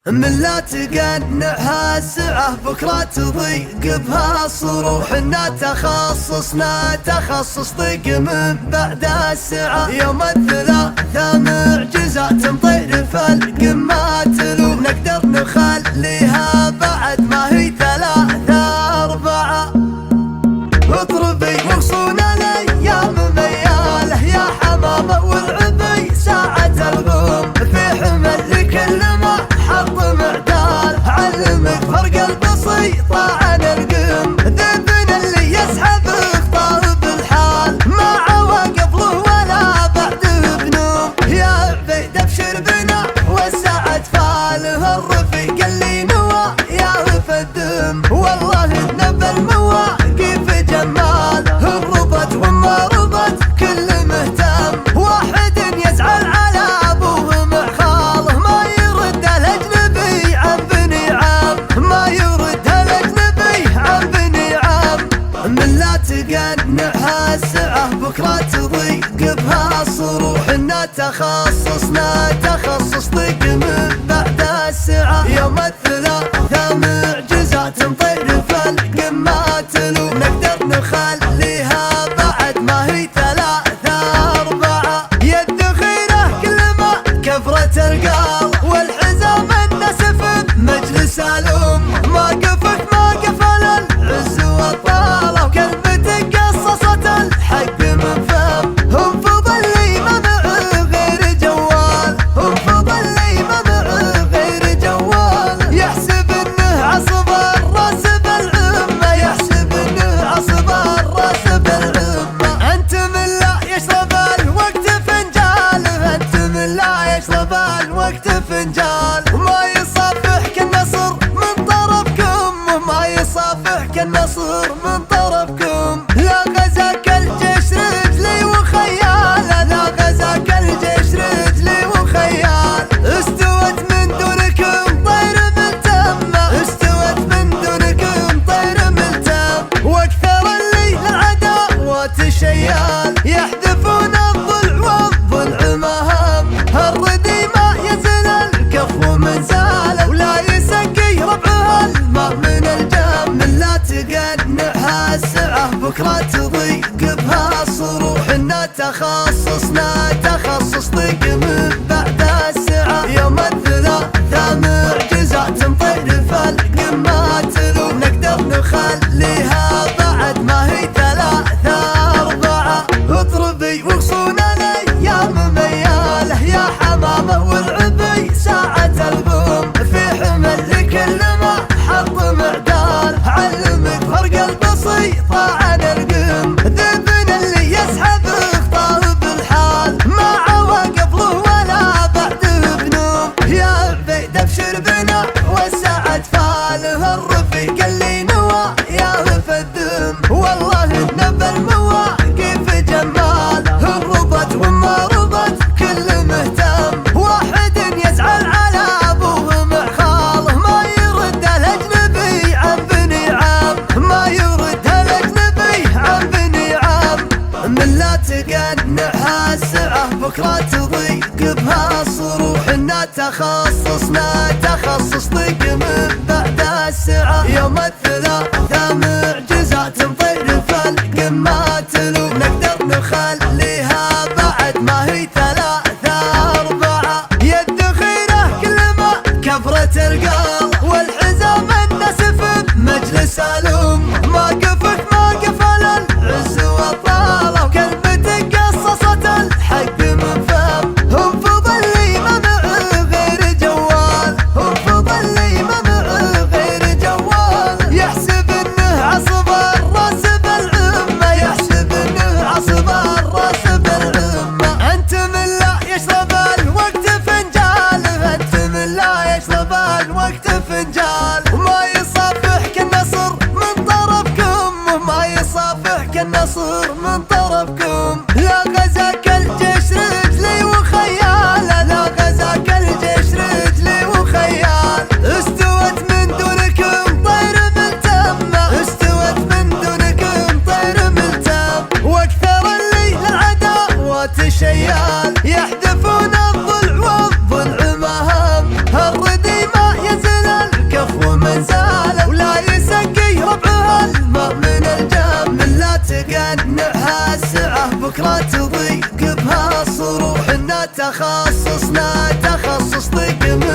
من لا تقنعها سعة بكرة تضيق بها صروحنا تخصصنا تخصص ضيق من بعد السعة. يوم الثلاثاء معجزات تمطير فالقمة تلو نقدر نخليها بعد ما هي 3-4. اضربي وغصونا الايام مياله يا حمامة والعبي ساعة الغم في حمل لكل ما حط معدال علمك فرق البسيطة عن القم. ذبنا اللي يسحب اخطار بالحال ما عواقب له ولا بعد بنوم. يا عبيد ابشر بنا والساعة فاله الرفيق اللي نوى يا الدم. والله نبى المواقف جمال ربط وما ربط كل مهتم. واحد يزعل على ابوه مع خاله ما يرد الاجنبي عن بني عم ما يرد الاجنبي عن بني عم. من لا تقنعها السعة بكرة تضيق بها صروحنا تخصصنا تخصص ضيق من بعد السعة. يوم الثلاثاء معجزات تمطير فالقمة تلو نقدر نخليها بعد ما هي 3-4. يد خيره كل ما كفرت القال والحزام النسف بمجلس الأم. ما قفك ما قفل العز والطالة وكلمتك قصصت الحق من فم. هم فضل لي ما معه غير جوال هم فضل لي ما معه غير جوال. يحسب انه عصب الراس بالعمة يحسب انه عصب الراس بالعمة. انت من لا يشرب الوقت فنجاله انت من لا يشرب الوقت فنجال. وما يصافح كالنصر من طرفكم وما يصافح كالنصر من طرفكم. لا غزاك الجيش رجلي وخيال لا غزاك الجيش رجلي وخيال. استوت من دونكم طير ملتم استوت من دونكم طير ملتم. واكثر اللي للعداوات شيال يحذفون الضلع والضلع مهم. الردي ما يزل الكفو من زاله ولا يسقي ربعها الماء من الجم. من لا تقنعها السعة بكرة تضيق بها صروحنا تخصصنا تخصص ضيق من بعد السعة. يوم الثلاثاء معجزات تمطير فالقمة تلو نقدر نخليها بعد ما هي 3-4. اضربي وغصونا الايام مياله يا حمامة والعبي ساعة الغم في حمل لكل ما حط معدال علمك فرق البسيطة عن القم. ذبنا اللي يسحب اخطار بالحال ما عواقب له ولا بعد بنوم. يا عبيد ابشر بنا والساعة فاله الرفيق اللي نوى يا الدم. والله نبى المواقف جمال ربط وما ربط كل مهتم. واحد يزعل على ابوه مع خاله ما يرد الاجنبي عن بني عم ما يرد الاجنبي عن بني عم. من لا تقنعها السعة بكرة تضيق بها صروحنا تخصصنا تخصص ضيق من بعد السعة. يوم الثلاثاء معجزات تمطير فالقمة تلو نقدر نخليها بعد ما هي 3-4. يد خيره كل ما كفرت القال والحزام النسف بمجلس الأم. ما قفك ما قفل العز والطالة وكلمتك قصصت الحق من فم. هم فضل لي ما معه غير جوال هم فضل لي ما معه غير جوال. يحسب انه عصب الراس بالعمة يحسب انه عصب الراس بالعمة. انت من لا يشرب الوقت فنجاله انت من لا يشرب الوقت تخصصنا تخصص طق من